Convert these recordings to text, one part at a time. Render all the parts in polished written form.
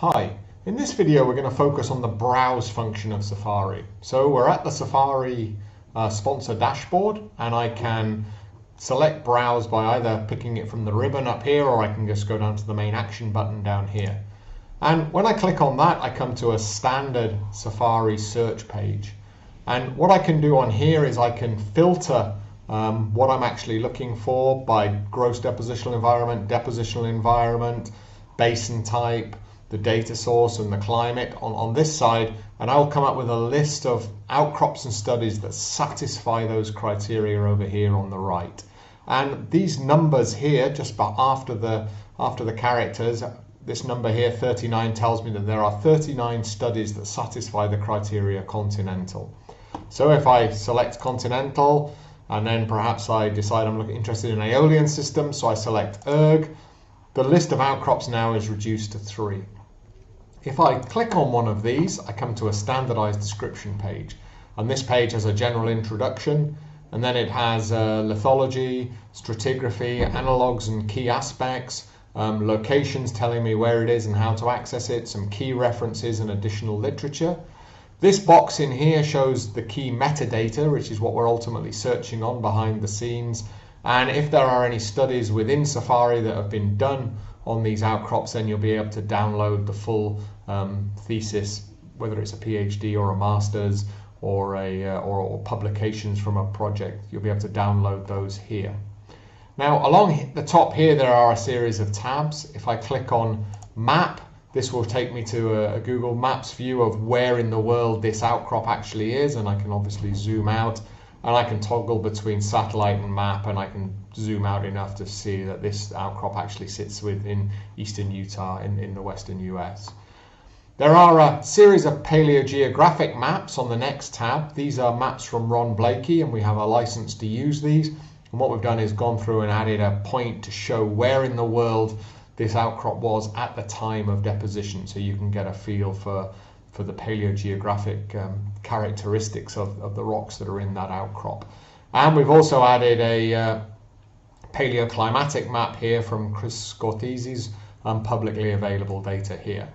Hi, in this video we're going to focus on the browse function of Safari. So we're at the Safari sponsor dashboard, and I can select browse by either picking it from the ribbon up here, or I can just go down to the main action button down here. And when I click on that, I come to a standard Safari search page. And what I can do on here is I can filter what I'm actually looking for by gross depositional environment, basin type, the data source and the climate on this side, and I'll come up with a list of outcrops and studies that satisfy those criteria over here on the right. And these numbers here, just after the characters, this number here 39 tells me that there are 39 studies that satisfy the criteria continental. So if I select continental, and then perhaps I decide I'm interested in Aeolian systems, so I select ERG, the list of outcrops now is reduced to 3. If I click on one of these, I come to a standardized description page. And this page has a general introduction, and then it has lithology, stratigraphy, analogs and key aspects, locations telling me where it is and how to access it, some key references and additional literature. This box in here shows the key metadata, which is what we're ultimately searching on behind the scenes. And if there are any studies within Safari that have been done on these outcrops, then you'll be able to download the full thesis, whether it's a PhD or a master's or publications from a project. You'll be able to download those here. Now, along the top here, there are a series of tabs. If I click on Map, this will take me to a Google Maps view of where in the world this outcrop actually is, and I can obviously zoom out, and I can toggle between satellite and map, and I can zoom out enough to see that this outcrop actually sits within eastern Utah in the western US. There are a series of paleogeographic maps on the next tab. These are maps from Ron Blakey, and we have a license to use these. And what we've done is gone through and added a point to show where in the world this outcrop was at the time of deposition, so you can get a feel for the paleogeographic characteristics of the rocks that are in that outcrop. And we've also added a paleoclimatic map here from Chris Scortese's publicly available data here.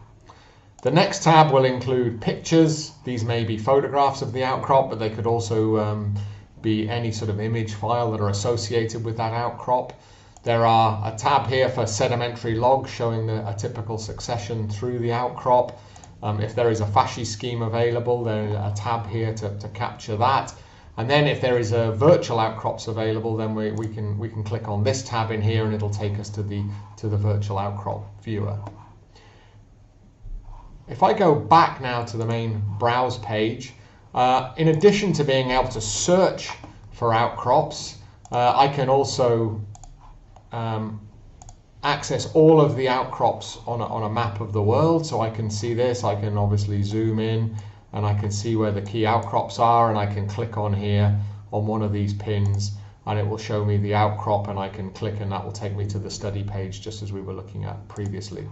The next tab will include pictures. These may be photographs of the outcrop, but they could also be any sort of image file that are associated with that outcrop. There are a tab here for sedimentary logs showing a typical succession through the outcrop. If there is a Fasci scheme available, there's a tab here to capture that. And then if there is a virtual outcrops available, then we can click on this tab in here, and it'll take us to the virtual outcrop viewer. If I go back now to the main browse page, in addition to being able to search for outcrops, I can also access all of the outcrops on a map of the world. So I can see this, I can obviously zoom in, and I can see where the key outcrops are, and I can click on here on one of these pins, and it will show me the outcrop, and I can click, and that will take me to the study page just as we were looking at previously.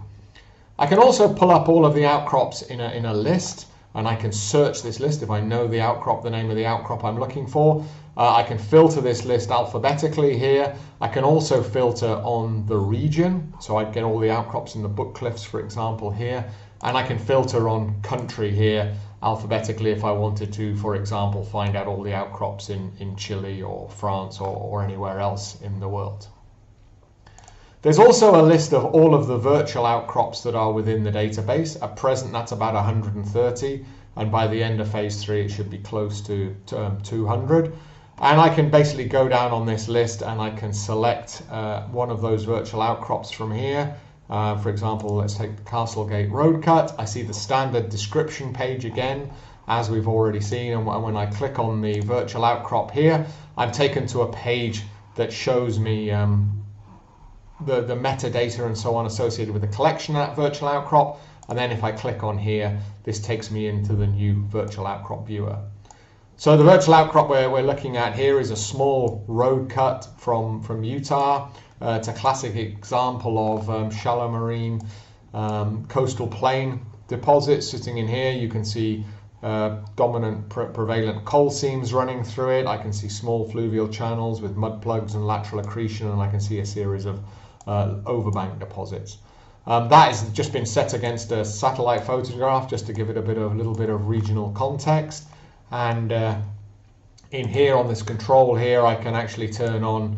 I can also pull up all of the outcrops in a list, and I can search this list if I know the outcrop, the name of the outcrop I'm looking for. I can filter this list alphabetically here. I can also filter on the region, so I get all the outcrops in the Book Cliffs, for example, here. And I can filter on country here alphabetically if I wanted to, for example, find out all the outcrops in Chile or France or anywhere else in the world. There's also a list of all of the virtual outcrops that are within the database. At present, that's about 130, and by the end of phase 3, it should be close to 200. And I can basically go down on this list, and I can select one of those virtual outcrops from here. For example, let's take the Castlegate Road Cut. I see the standard description page again, as we've already seen, and when I click on the virtual outcrop here, I'm taken to a page that shows me the metadata and so on associated with the collection of that virtual outcrop. And then if I click on here, this takes me into the new virtual outcrop viewer. So the virtual outcrop we're looking at here is a small road cut from Utah. It's a classic example of shallow marine coastal plain deposits sitting in here. You can see dominant prevalent coal seams running through it. I can see small fluvial channels with mud plugs and lateral accretion, and I can see a series of overbank deposits. That has just been set against a satellite photograph just to give it a little bit of regional context. And in here on this control here, I can actually turn on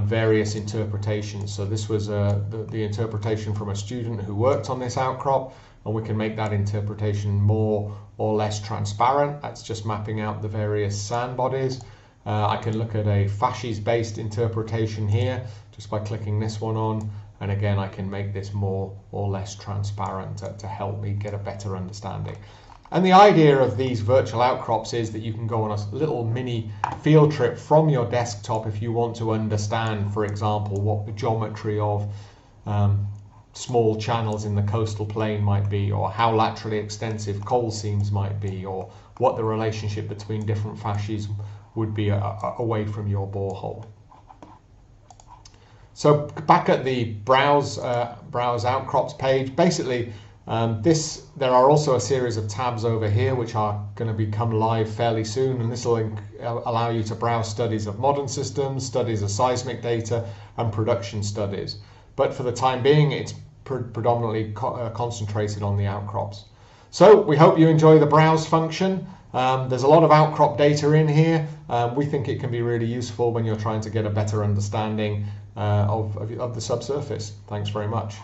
various interpretations. So this was the interpretation from a student who worked on this outcrop, and we can make that interpretation more or less transparent. That's just mapping out the various sand bodies. I can look at a fasces based interpretation here just by clicking this one on, and again I can make this more or less transparent to help me get a better understanding. And the idea of these virtual outcrops is that you can go on a little mini field trip from your desktop if you want to understand, for example, what the geometry of small channels in the coastal plain might be, or how laterally extensive coal seams might be, or what the relationship between different fasces would be away from your borehole. So back at the browse outcrops page, basically there are also a series of tabs over here which are going to become live fairly soon, and this will allow you to browse studies of modern systems, studies of seismic data, and production studies. But for the time being, it's predominantly concentrated on the outcrops. So we hope you enjoy the browse function. There's a lot of outcrop data in here. We think it can be really useful when you're trying to get a better understanding of the subsurface. Thanks very much.